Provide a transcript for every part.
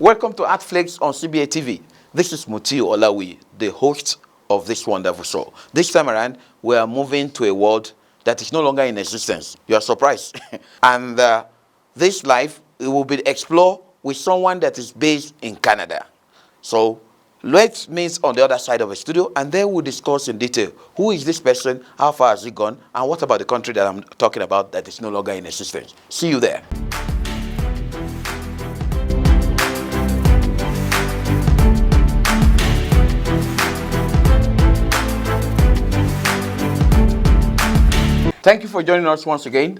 Welcome to Artflakes on CBA TV. This is Mutiu Olawi, the host of this wonderful show. This time around, we are moving to a world that is no longer in existence. You are surprised. And this life will be explored with someone that is based in Canada. So let's meet on the other side of the studio, and then we'll discuss in detail who is this person, how far has he gone, and what about the country that I'm talking about that is no longer in existence. See you there. Thank you for joining us once again.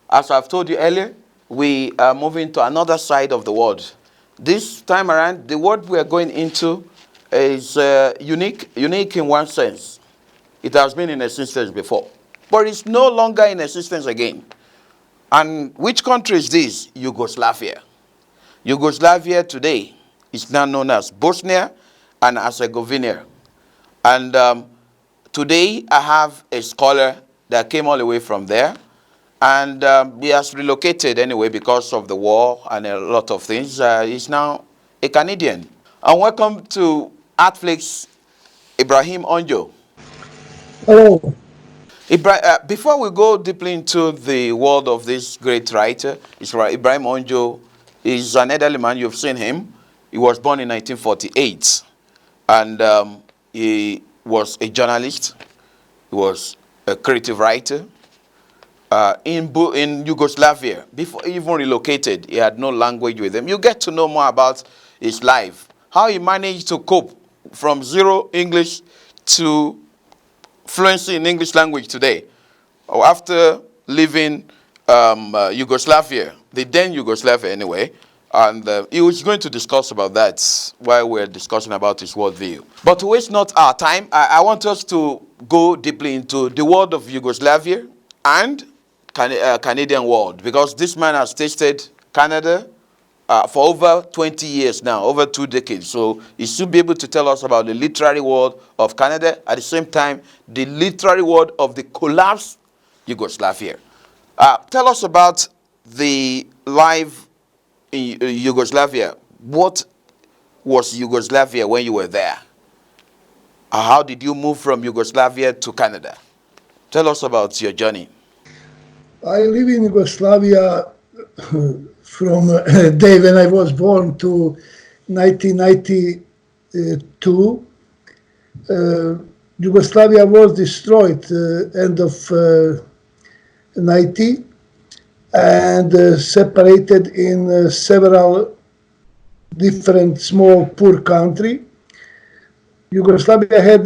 As I've told you earlier, we are moving to another side of the world. This time around, the world we are going into is unique in one sense. It has been in existence before, but it's no longer in existence again. And which country is this? Yugoslavia. Yugoslavia today is now known as Bosnia and Herzegovina. And today I have a scholar that came all the way from there, and he has relocated anyway because of the war and a lot of things. He's now a Canadian. And welcome to Artflakes, Ibrahim Honjo. Hello. Before we go deeply into the world of this great writer, Ibrahim Honjo is an elderly man. You've seen him. He was born in 1948, and he was a journalist. He was a creative writer in Yugoslavia. Before he even relocated, he had no language with him. You get to know more about his life, how he managed to cope from zero English to fluency in English language today. After leaving Yugoslavia, the then Yugoslavia anyway, and he was going to discuss about that while we're discussing about his worldview. But to waste not our time, I want us to go deeply into the world of Yugoslavia and Canadian world, because this man has tasted Canada for over 20 years now, over 2 decades. So he should be able to tell us about the literary world of Canada, at the same time, the literary world of the collapsed Yugoslavia. Tell us about the life in Yugoslavia. What was Yugoslavia when you were there? How did you move from Yugoslavia to Canada? Tell us about your journey. I live in Yugoslavia from the day when I was born to 1992. Yugoslavia was destroyed end of 90 and separated in several different small poor countries. Yugoslavia had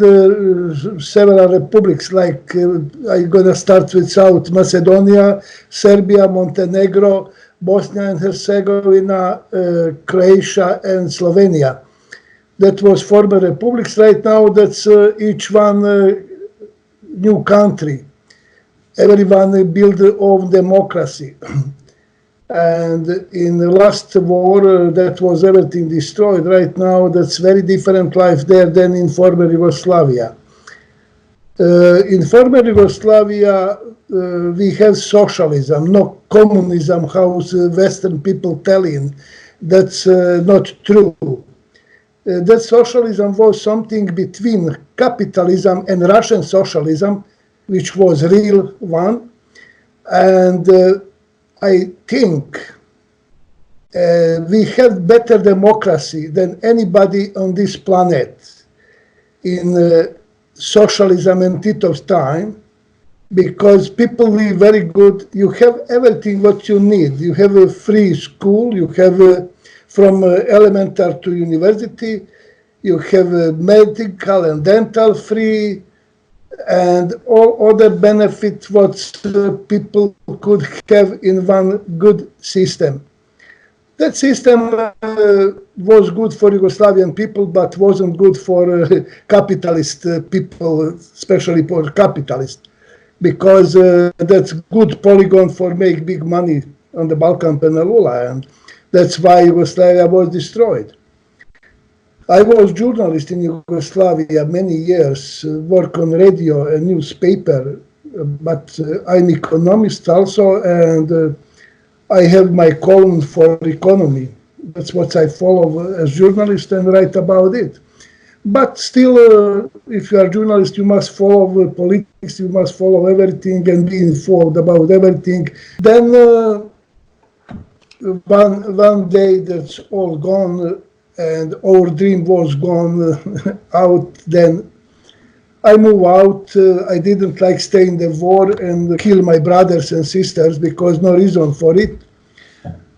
several republics, like I'm going to start with South Macedonia, Serbia, Montenegro, Bosnia and Herzegovina, Croatia, and Slovenia. That was former republics. Right now, that's each one new country. Everyone build their own democracy. And in the last war, that was everything destroyed. Right now, that's very different life there than in former Yugoslavia. In former Yugoslavia, we have socialism, not communism, how Western people telling. That's not true. That socialism was something between capitalism and Russian socialism, which was real one. And I think we have better democracy than anybody on this planet in socialism and Tito's time, because people live very good. You have everything what you need. You have a free school. You have from elementary to university. You have medical and dental free, and all other benefits what people could have in one good system. That system was good for Yugoslavian people, but wasn't good for capitalist people, especially for capitalists, because that's good polygon for make big money on the Balkan Peninsula, and that's why Yugoslavia was destroyed. I was a journalist in Yugoslavia many years, work on radio and newspaper, but I'm economist also, and I have my column for economy That's what I follow as journalist and write about it. But still, if you are a journalist, you must follow politics, you must follow everything and be informed about everything. Then one day that's all gone and our dream was gone out. Then I moved out. I didn't like stay in the war and kill my brothers and sisters because no reason for it.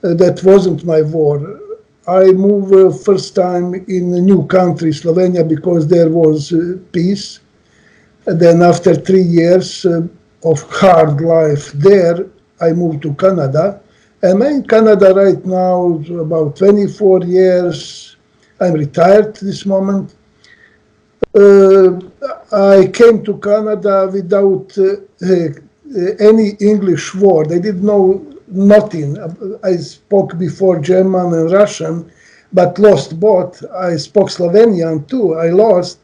That wasn't my war. I moved first time in a new country, Slovenia, because there was peace. And then after 3 years of hard life there, I moved to Canada. I'm in Canada right now, about 24 years. I'm retired this moment. I came to Canada without any English word. I didn't know nothing. I spoke before German and Russian, but lost both. I spoke Slovenian too. I lost.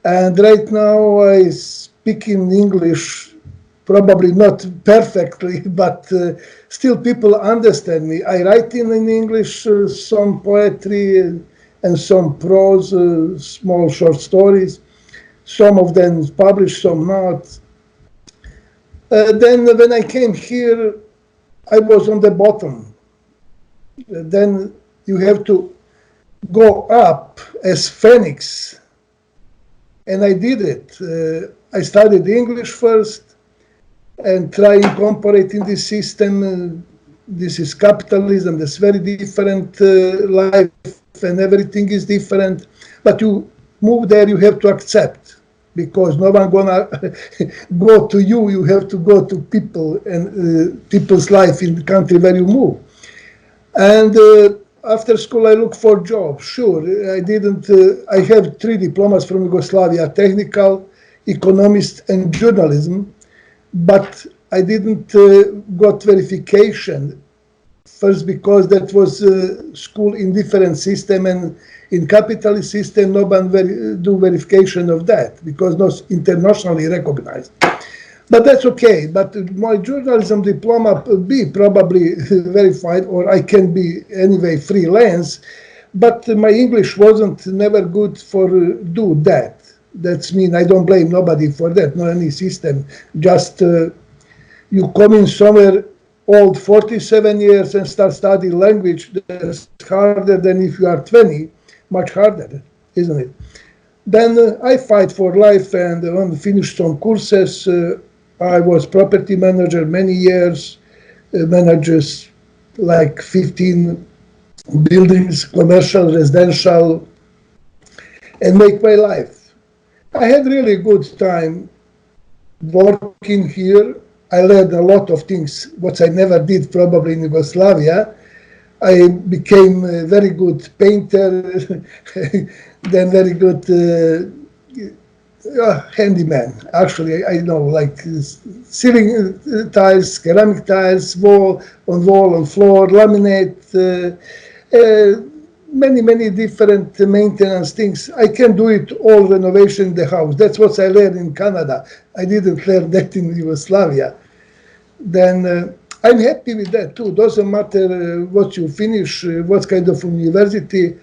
And right now I speak in English, probably not perfectly, but still people understand me. I write in English some poetry and some prose, small short stories. Some of them published, some not. Then when I came here, I was on the bottom. Then you have to go up as phoenix. And I did it. I studied English first and try incorporating this system. This is capitalism. That's very different life and everything is different. But you move there, you have to accept. Because no one gonna go to you. You have to go to people and people's life in the country where you move. And after school, I look for jobs. Sure, I didn't. I have 3 diplomas from Yugoslavia: technical, economist, and journalism. But I didn't got verification. First, because that was school in different system, and in capitalist system, no one do verification of that because not internationally recognized. But that's okay. But my journalism diploma be probably verified, or I can be anyway freelance. But my English wasn't never good for do that. That's mean I don't blame nobody for that, not any system. Just you come in somewhere old 47 years and start studying language, that's harder than if you are 20, much harder, isn't it? Then I fight for life and finished some courses. I was property manager many years, manages like 15 buildings, commercial, residential, and make my life. I had really good time working here. I learned a lot of things, what I never did probably in Yugoslavia. I became a very good painter, then very good handyman. Actually, I know, like ceiling tiles, ceramic tiles, wall, on floor, laminate, many different maintenance things. I can do it all renovation in the house. That's what I learned in Canada. I didn't learn that in Yugoslavia. Then I'm happy with that too. Doesn't matter what you finish, what kind of university.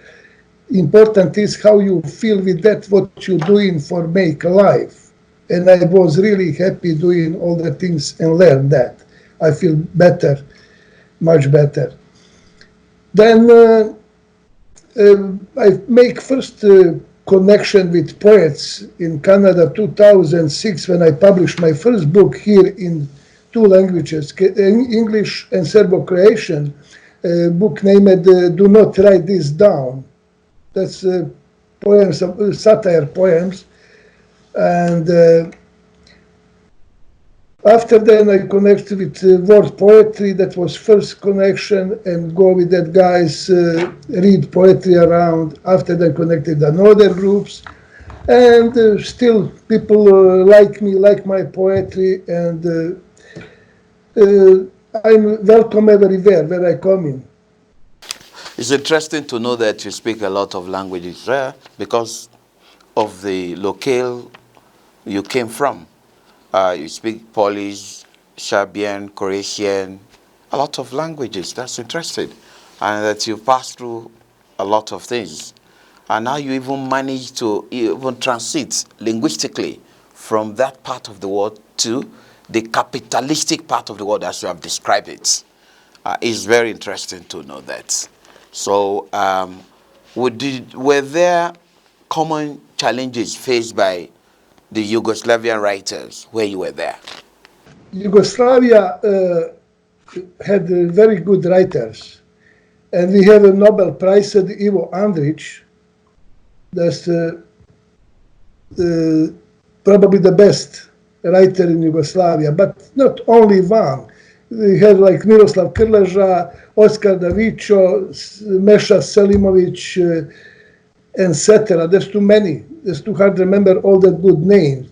Important is how you feel with that, what you're doing for make a life. And I was really happy doing all the things and learn that. I feel better, much better. Then I make first connection with poets in Canada 2006 when I published my first book here in 2 languages, English and Serbo-Croatian, book named Do Not Write This Down. That's poems, satire poems. And after then I connected with word poetry. That was first connection, and go with that guys, read poetry around. After that connected on other groups. And still people like me, like my poetry, and I'm welcome everywhere where I come in. It's interesting to know that you speak a lot of languages there because of the locale you came from. You speak Polish, Serbian, Croatian, a lot of languages. That's interesting. and that you passed through a lot of things. And now you even manage to even transit linguistically from that part of the world to the capitalistic part of the world as you have described it. It's very interesting to know that. So were there common challenges faced by the Yugoslavian writers where you were there? Yugoslavia had very good writers. And we have a Nobel Prize, Ivo Andrić. That's probably the best writer in Yugoslavia, but not only one. We had like Miroslav Krleža, Oskar Davićo, Meša Selimović, etc. There's too many. It's too hard to remember all the good names.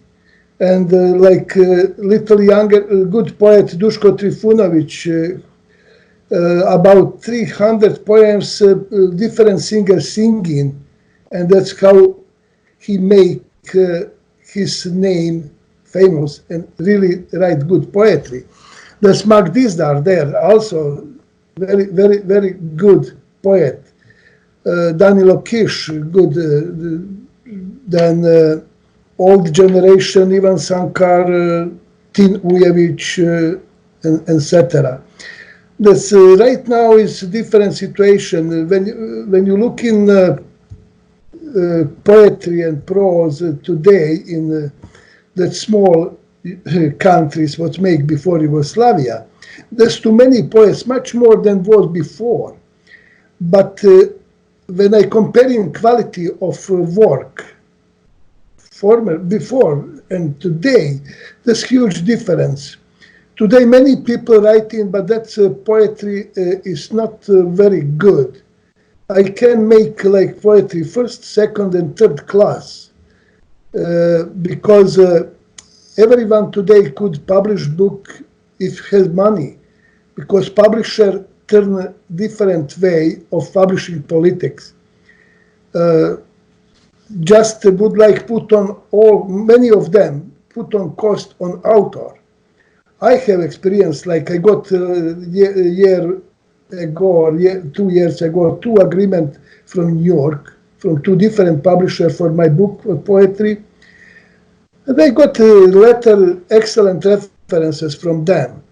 And little younger, good poet Duško Trifunović, about 300 poems, different singers singing, and that's how he make his name famous and really write good poetry. The Smak Dizdar there also very, very, very good poet. Danilo Kiš, good. Then old generation, Ivan Sankar, Tin Ujević, etc. This right now is a different situation. When you look in poetry and prose today in the small countries what make before Yugoslavia, there's too many poets, much more than was before. But when I compare in quality of work, before and today, there's huge difference. Today, many people writing, but that poetry is not very good. I can make like poetry first, second, and third class because everyone today could publish book if has money, because publisher turn a different way of publishing politics. Just would like put on many of them put on cost on author. I have experience, like I got a year ago or 2 years ago, 2 agreements from New York, from 2 different publishers for my book of poetry. And I got a letter, excellent references from them.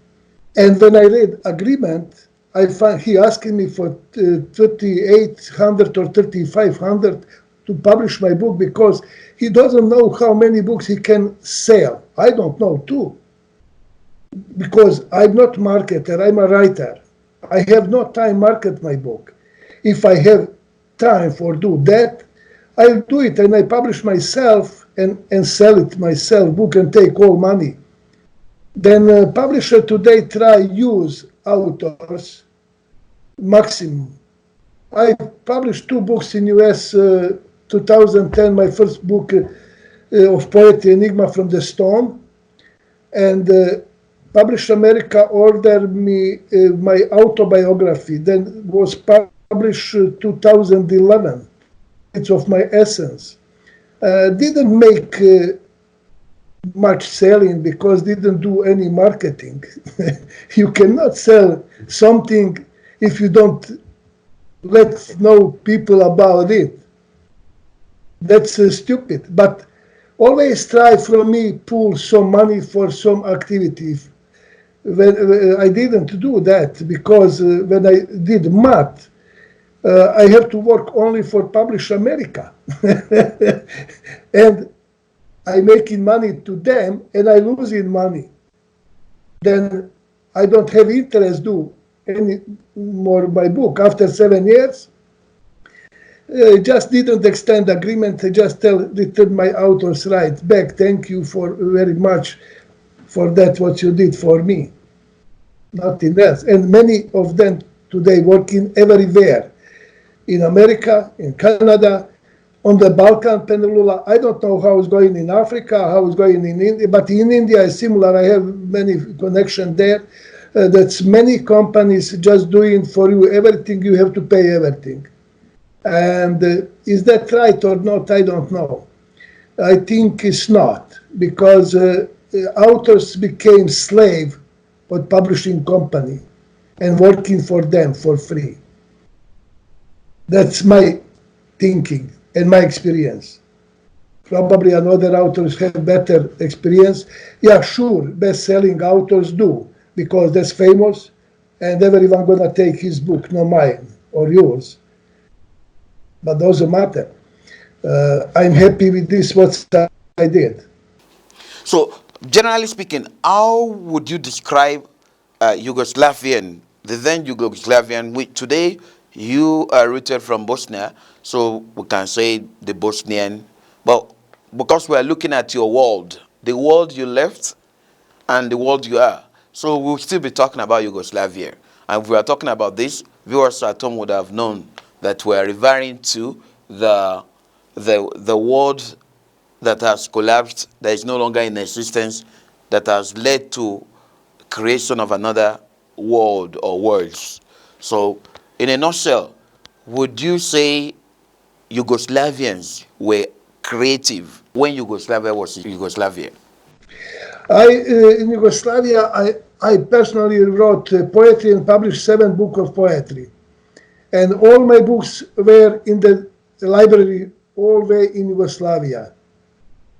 And when I read agreement, I find he asking me for 3,800 or 3,500 to publish my book because he doesn't know how many books he can sell. I don't know too. Because I'm not marketer, I'm a writer. I have no time market my book. If I have time for do that, I'll do it and I publish myself and sell it myself, book and take all money. Then publisher today try use authors maximum. I published 2 books in US 2010, my first book of poetry, Enigma from the Stone, and Publish America ordered me my autobiography, then was published 2011. It's of my essence. Didn't make much selling because didn't do any marketing. You cannot sell something if you don't let know people about it. That's stupid. But always try from me pull some money for some activity. When I didn't do that because when I did math, I have to work only for Publish America. And I making money to them and I losing money. Then I don't have interest do any more my book. After 7 years, just didn't extend agreement. I just return my author's right back. Thank you for very much for that what you did for me. Nothing else. And many of them today working everywhere. In America, in Canada, on the Balkan Peninsula. I don't know how it's going in Africa, how it's going in India, but in India is similar. I have many connections there. That's many companies just doing for you everything. You have to pay everything. And is that right or not? I don't know. I think it's not, because authors became slave of publishing company and working for them for free. That's my thinking and my experience. Probably another authors have better experience. Yeah, sure, best-selling authors do, because that's famous, and everyone gonna take his book, not mine or yours. But doesn't matter. I'm happy with this, what I did. So, generally speaking, how would you describe Yugoslavian, the then Yugoslavian, which today you are rooted from Bosnia, so we can say the Bosnian, but because we are looking at your world, the world you left and the world you are. So we'll still be talking about Yugoslavia. And if we are talking about this, viewers at home would have known that we are referring to the world that has collapsed, that is no longer in existence, that has led to creation of another world or worlds. So, in a nutshell, would you say Yugoslavians were creative when Yugoslavia was Yugoslavia? In Yugoslavia, I personally wrote poetry and published 7 books of poetry. And all my books were in the library all the way in Yugoslavia.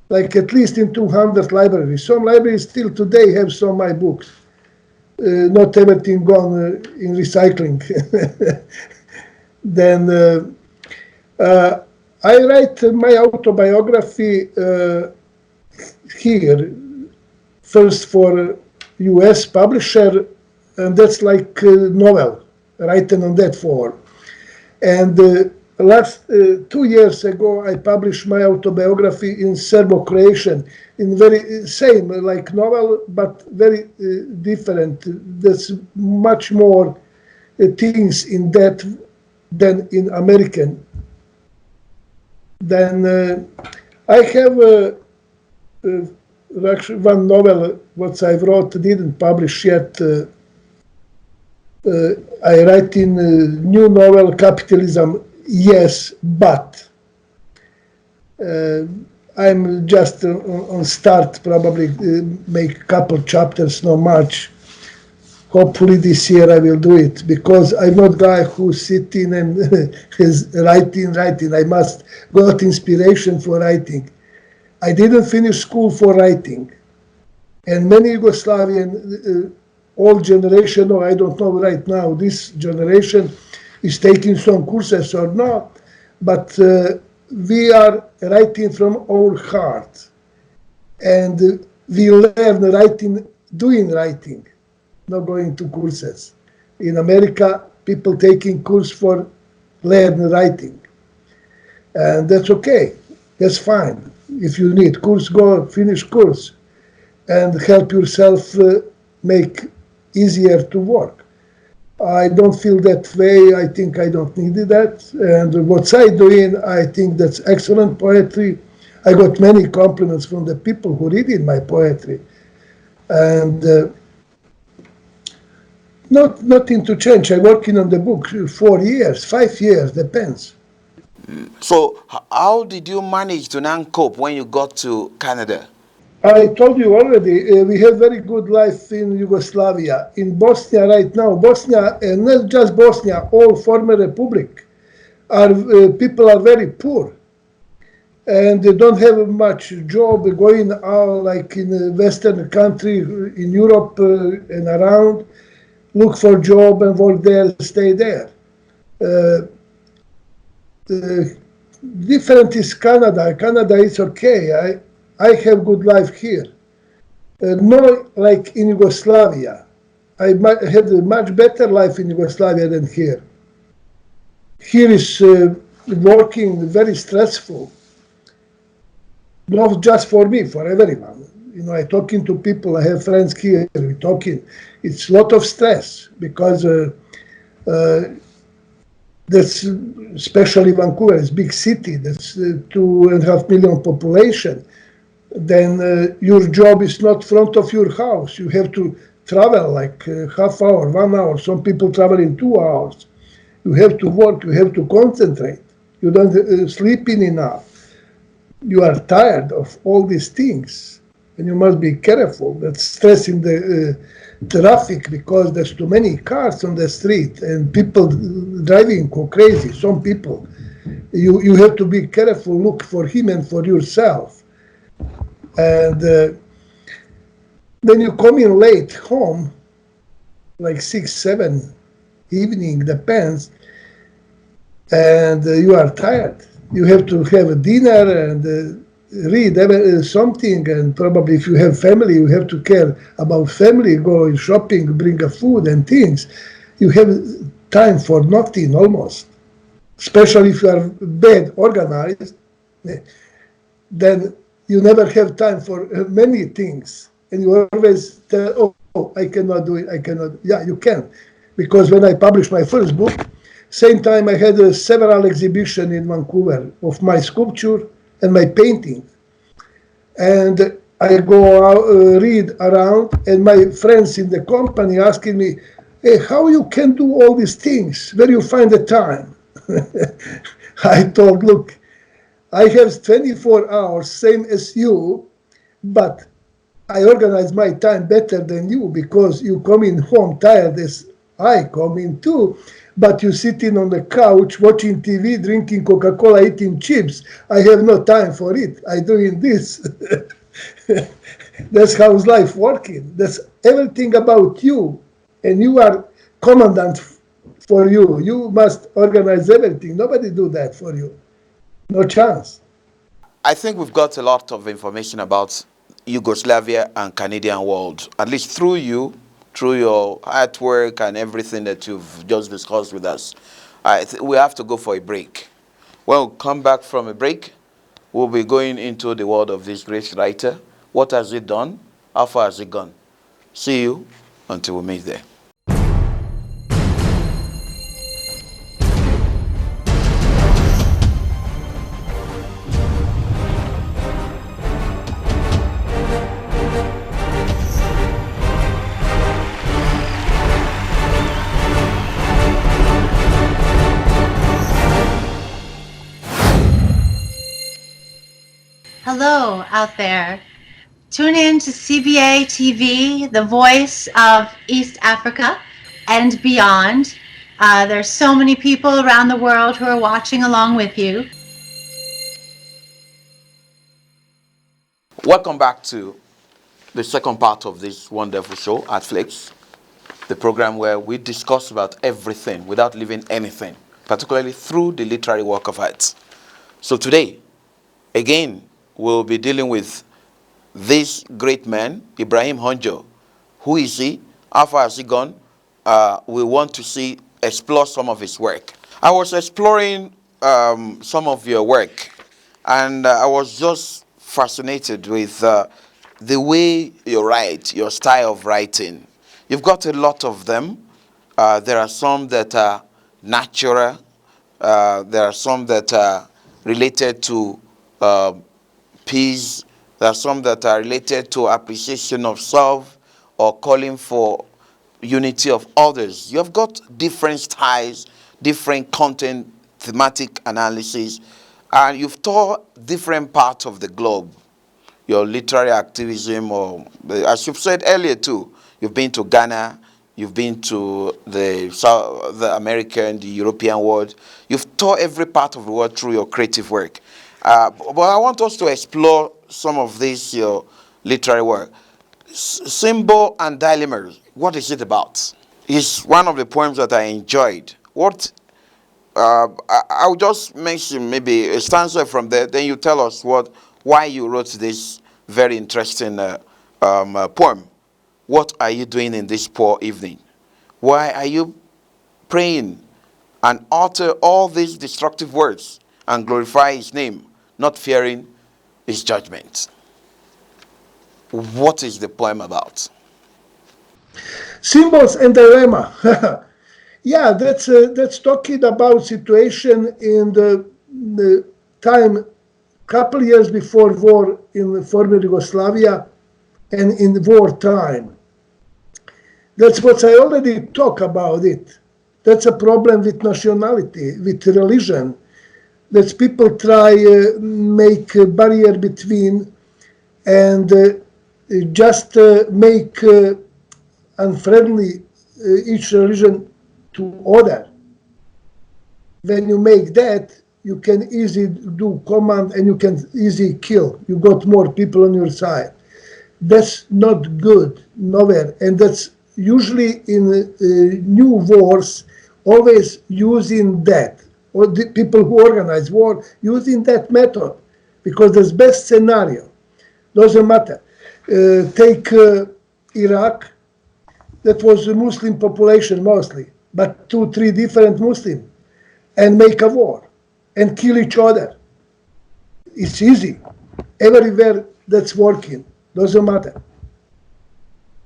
Like at least in 200 libraries. Some libraries still today have some of my books. Not everything gone in recycling. Then I write my autobiography here, first for US publisher, and that's like a novel, written on that form. And last 2 years ago, I published my autobiography in Serbo-Croatian, in very same like novel, but very different. There's much more things in that than in American. Then I have actually one novel what I wrote, didn't publish yet. I write in new novel, Capitalism, yes, but. I'm just on start, probably make a couple chapters, not much. Hopefully this year I will do it, because I'm not guy who's sitting and is writing. I must got inspiration for writing. I didn't finish school for writing. And many Yugoslavian old generation, or I don't know right now, this generation is taking some courses or not, but we are writing from our heart. And we learn writing, doing writing, not going to courses. In America, people taking course for learn writing. And that's okay, that's fine. If you need course, go finish course and help yourself make easier to work. I don't feel that way. I think I don't need that. And what I'm doing, I think that's excellent poetry. I got many compliments from the people who read in my poetry. And nothing to change. I'm working on the book 4 years, 5 years, depends. So how did you manage to now cope when you got to Canada? I told you already, we have very good life in Yugoslavia. In Bosnia right now, Bosnia, and not just Bosnia, all former republic, people are very poor. And they don't have much job going out like in a Western country, in Europe and around, look for job and work there, stay there. Different is Canada. Canada is okay. I have good life here. Not like in Yugoslavia. I had a much better life in Yugoslavia than here. Here is working very stressful. Not just for me, for everyone. You know, I talking to people, I have friends here, we talking. It's a lot of stress because that's especially Vancouver, it's a big city, that's 2.5 million population. Then your job is not front of your house. You have to travel like half hour, 1 hour. Some people travel in 2 hours. You have to work, you have to concentrate. You don't sleep in enough. You are tired of all these things. And you must be careful. That stress in the traffic because there's too many cars on the street and people driving go crazy. Some people, you have to be careful, look for him and for yourself. And when you come in late home, like 6, 7 evening, depends, and you are tired. You have to have a dinner and read something, and probably if you have family, you have to care about family, go shopping, bring a food and things. You have time for nothing almost, especially if you are bad organized, then you never have time for many things. And you always tell, oh, I cannot do it, I cannot. Yeah, you can. Because when I published my first book, same time I had several exhibitions in Vancouver of my sculpture and my painting. And I go out, read around, and my friends in the company asking me, hey, how you can do all these things? Where you find the time? I told, look, I have 24 hours, same as you, but I organize my time better than you because you come in home tired as I come in too, but you sitting on the couch watching TV, drinking Coca-Cola, eating chips. I have no time for it. I doing this. That's how life working. That's everything about you, and you are commandant for you. You must organize everything. Nobody do that for you. No chance. I think we've got a lot of information about Yugoslavia and Canadian world, at least through you, through your artwork and everything that you've just discussed with us. We have to go for a break. When we come back from a break, we'll be going into the world of this great writer. What has he done? How far has he gone? See you until we meet there. Hello out there. Tune in to CBA TV, the voice of East Africa and beyond. There's so many people around the world who are watching along with you. Welcome back to the second part of this wonderful show, Artflakes, the program where we discuss about everything without leaving anything, particularly through the literary work of art. So today, again, we'll be dealing with this great man, Ibrahim Honjo. Who is he? How far has he gone? We want to explore some of his work. I was exploring some of your work, and I was just fascinated with the way you write, your style of writing. You've got a lot of them. There are some that are natural. There are some that are related to peace. There are some that are related to appreciation of self or calling for unity of others. You have got different styles, different content, thematic analysis, and you've toured different parts of the globe. Your literary activism, or as you've said earlier too, you've been to Ghana, you've been to the American, the European world. You've toured every part of the world through your creative work. But I want us to explore some of this, your literary work. Symbol and Dilemmas, what is it about? It's one of the poems that I enjoyed. I'll just mention maybe a stanza from there, then you tell us why you wrote this very interesting poem. What are you doing in this poor evening? Why are you praying and utter all these destructive words and glorify his name, not fearing his judgment? What is the poem about? Symbols and dilemma. Yeah, that's talking about situation in the time, couple years before war in the former Yugoslavia and in war time. That's what I already talk about it. That's a problem with nationality, with religion. That people try make a barrier between and just make unfriendly each religion to other. When you make that, you can easily do command and you can easily kill. You got more people on your side. That's not good, nowhere. And that's usually in new wars, always using that. Or the people who organize war using that method, because that's best scenario. Doesn't matter. Take Iraq, that was a Muslim population mostly, but 2-3 different Muslims, and make a war and kill each other. It's easy. Everywhere that's working, doesn't matter.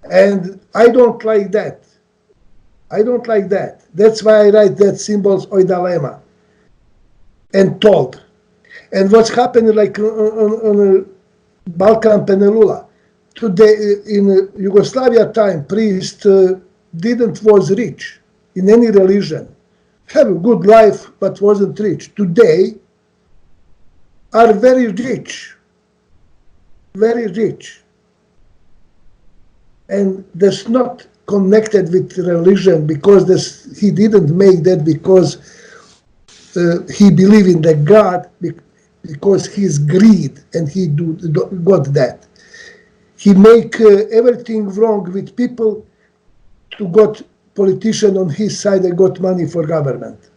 And I don't like that. I don't like that. That's why I write that symbols oidalema and told. And what's happening like on Balkan Peninsula. Today, in Yugoslavia time, priest didn't was rich in any religion. Have a good life, but wasn't rich. Today, are very rich. Very rich. And that's not connected with religion, because he didn't make that because he believed in the God, because his greed, and he got that. He make everything wrong with people to got politician on his side and got money for government.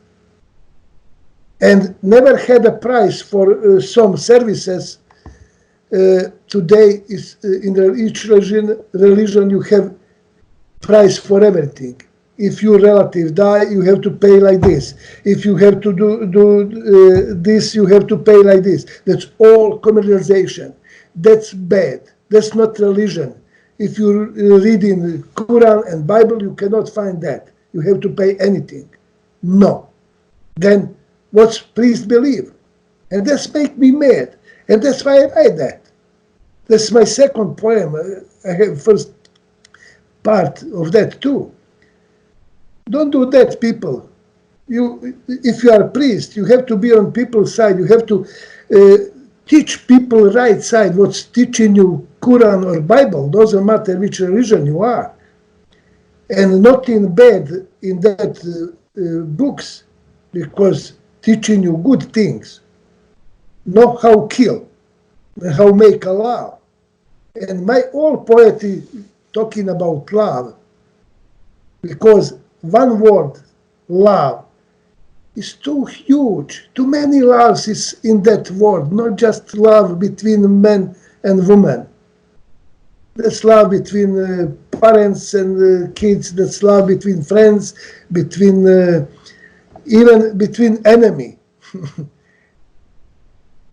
And never had a price for some services. Today is in each religion you have price for everything. If your relative die, you have to pay like this. If you have to do this, you have to pay like this. That's all commercialization. That's bad. That's not religion. If you read in Quran and Bible, you cannot find that. You have to pay anything. No. Then what's priest believe? And that's make me mad. And that's why I write that. That's my second poem. I have first part of that too. Don't do that, people. If you are a priest, you have to be on people's side. You have to teach people right side, what's teaching you Quran or Bible. Doesn't matter which religion you are. And nothing bad in that books, because teaching you good things. Know how kill, and how make a law. And my whole poetry talking about love, because one word, love, is too huge. Too many loves is in that word, not just love between men and women. That's love between parents and kids. That's love between friends, between even between enemy.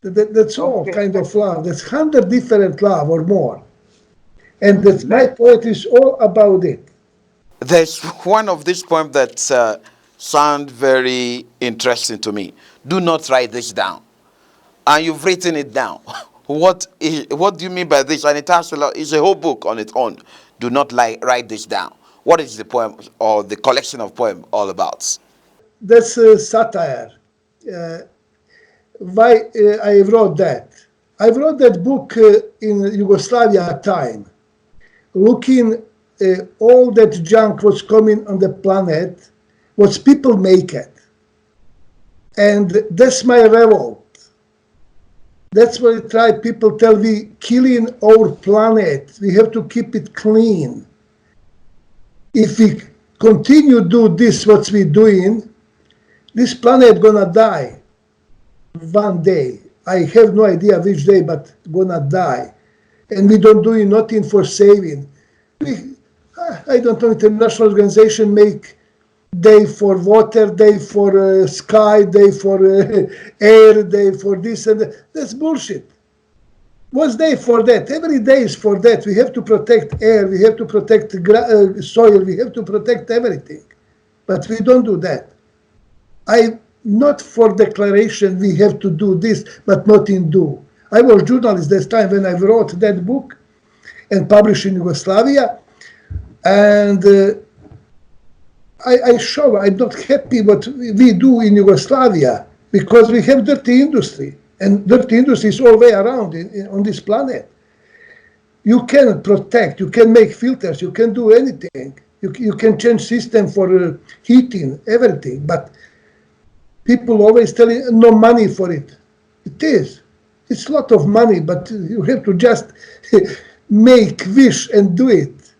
That's all kind of love. That's 100 different love or more. And that's my poetry is all about it. There's one of these poems that sound very interesting to me. Do not write this down. And you've written it down. What do you mean by this? And it has it's a whole book on its own. Do not write this down. What is the poem or the collection of poems all about? That's satire. Why I wrote that? I wrote that book in Yugoslavia time, looking all that junk was coming on the planet, was people make it. And that's my revolt. That's why I try, people tell me, killing our planet, we have to keep it clean. If we continue do this, what we're doing, this planet gonna die one day. I have no idea which day, but gonna die. And we don't do nothing for saving. I don't know, international organization make day for water, day for sky, day for air, day for this and that. That's bullshit. What's day for that? Every day is for that. We have to protect air, we have to protect soil, we have to protect everything. But we don't do that. I'm not for declaration we have to do this, but nothing do. I was journalist this time when I wrote that book and published in Yugoslavia. And I show I'm not happy what we do in Yugoslavia, because we have dirty industry, and dirty industry is all the way around on this planet. You can protect, you can make filters, you can do anything. You can change system for heating, everything. But people always tell you no money for it. It is. It's a lot of money, but you have to just make wish and do it.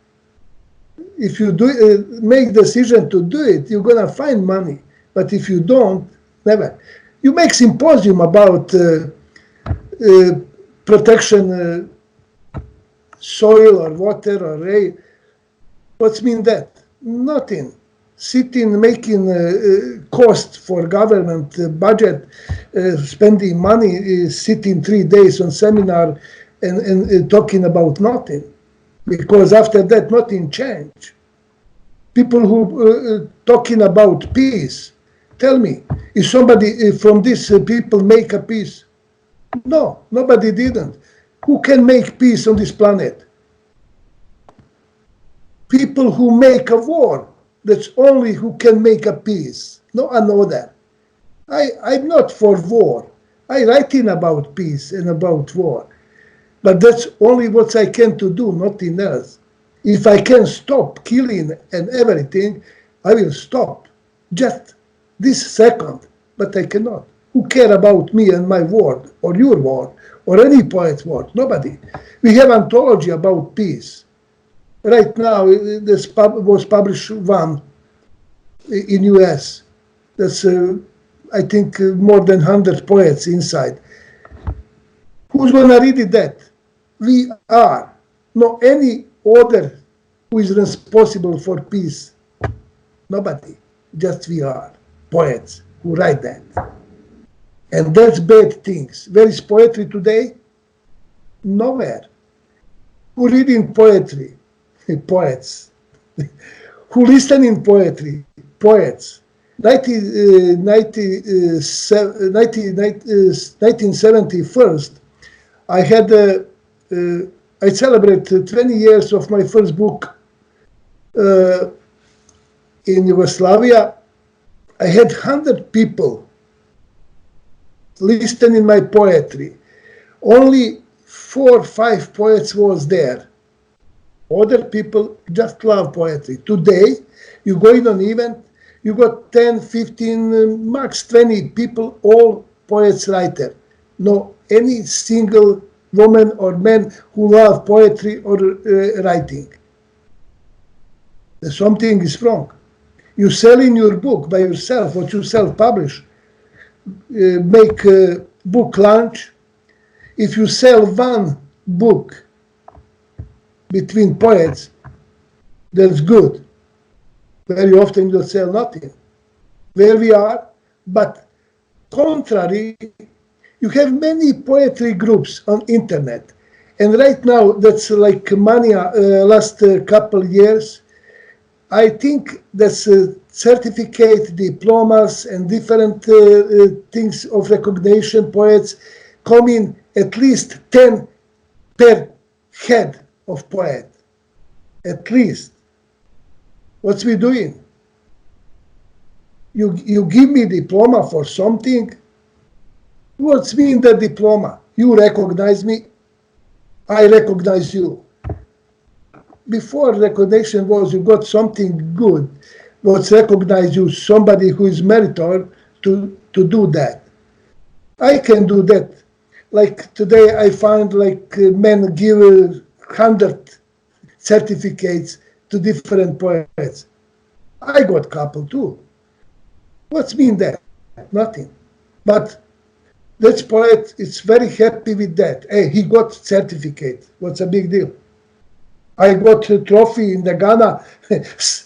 If you do make decision to do it, you're gonna find money. But if you don't, never. You make symposium about protection soil or water or rain. What's mean that? Nothing. Sitting, making cost for government budget, spending money, sitting 3 days on seminar and talking about nothing. Because after that, nothing changed. People who talking about peace, tell me, if somebody from these people make a peace? No, nobody didn't. Who can make peace on this planet? People who make a war. That's only who can make a peace. No another. I'm not for war. I writing about peace and about war. But that's only what I can to do, nothing else. If I can stop killing and everything, I will stop. Just this second. But I cannot. Who care about me and my word, or your word, or any poet's word? Nobody. We have anthology about peace. Right now, this was published one in US. That's, I think, more than 100 poets inside. Who's going to read it that? We are. No any other who is responsible for peace. Nobody. Just we are. Poets who write that. And that's bad things. Where is poetry today? Nowhere. Who reading poetry? Poets. Who listen in poetry? Poets. 1971, I had I celebrated 20 years of my first book in Yugoslavia. I had 100 people listening my poetry. Only 4 or 5 poets was there. Other people just love poetry. Today, you go in an event, you got 10, 15, max 20 people, all poets writer. No any single woman or man who love poetry or writing. Something is wrong. You sell in your book by yourself, what you self-publish, make a book launch. If you sell one book between poets, that's good. Very often you sell nothing. Where we are, but contrary, you have many poetry groups on internet. And right now, that's like mania last couple years. I think that's certificate, diplomas, and different things of recognition, poets, coming at least 10 per head of poet. At least. What's we doing? You give me diploma for something. What's mean the diploma? You recognize me, I recognize you. Before recognition was you got something good. What's recognize you, somebody who is meritor to do that. I can do that. Like today I find like men give 100 certificates to different poets. I got couple too. What's mean that? Nothing. But this poet is very happy with that. Hey, he got certificate. What's a big deal? I got a trophy in the Ghana,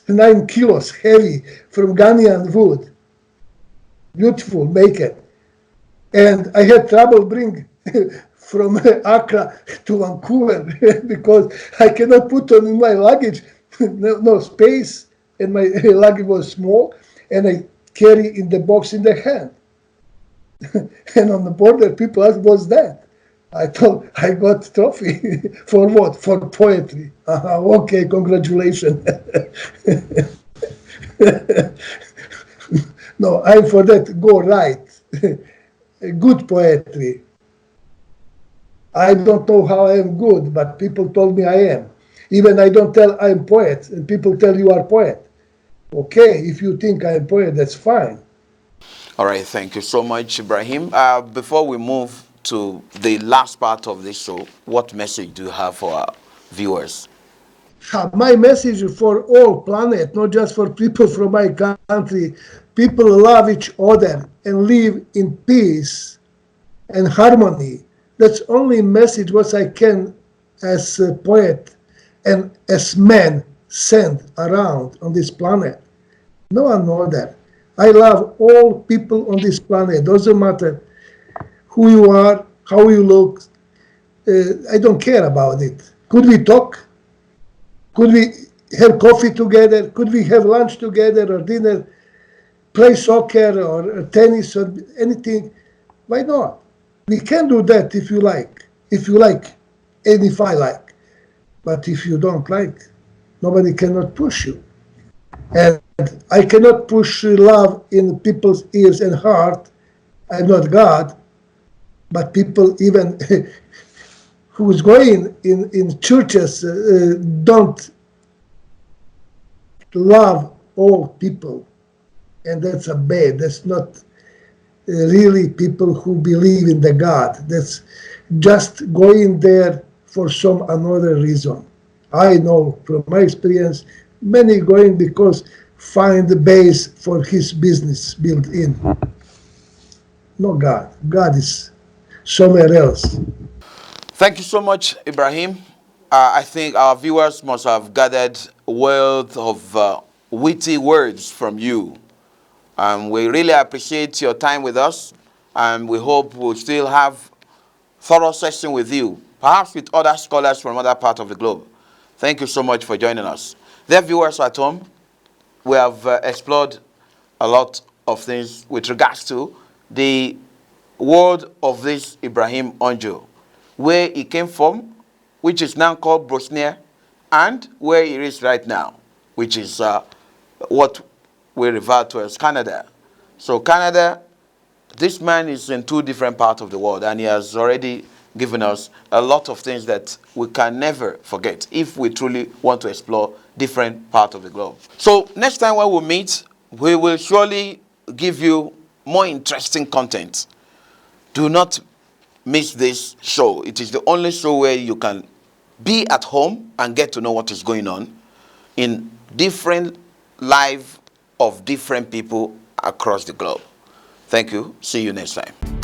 9 kilos heavy from Ghanaian wood. Beautiful, make it. And I had trouble bring from Accra to Vancouver because I cannot put on my luggage, no space, and my luggage was small, and I carry in the box in the hand. And on the border, people ask, what's that? I told, I got trophy. For what? For poetry. Okay, congratulations. No, I'm for that, go write. Good poetry. I don't know how I am good, but people told me I am. Even I don't tell I am poet, and people tell you are poet. Okay, if you think I am poet, that's fine. All right, thank you so much, Ibrahim. Before we move to the last part of this show, what message do you have for our viewers? My message for all planet, not just for people from my country, people love each other and live in peace and harmony. That's only message what I can, as a poet and as man, send around on this planet. No one other. I love all people on this planet. Doesn't matter who you are, how you look. I don't care about it. Could we talk? Could we have coffee together? Could we have lunch together or dinner? Play soccer or tennis or anything? Why not? We can do that if you like. If you like, and if I like. But if you don't like, nobody cannot push you. And I cannot push love in people's ears and heart. I'm not God, but people even who is going in churches don't love all people. And that's a bad. That's not really people who believe in the God. That's just going there for some another reason. I know from my experience, many going because find the base for his business built in. No God. God is somewhere else. Thank you so much, Ibrahim. I think our viewers must have gathered a wealth of witty words from you. We really appreciate your time with us, and we hope we'll still have thorough session with you, perhaps with other scholars from other parts of the globe. Thank you so much for joining us. Dear viewers at home, we have explored a lot of things with regards to the world of this Ibrahim Honjo, where he came from, which is now called Bosnia, and where he is right now, which is what we refer to as Canada. So Canada, this man is in two different parts of the world, and he has already given us a lot of things that we can never forget if we truly want to explore different parts of the globe. So next time when we meet, we will surely give you more interesting content. Do not miss this show. It is the only show where you can be at home and get to know what is going on in different lives of different people across the globe. Thank you. See you next time.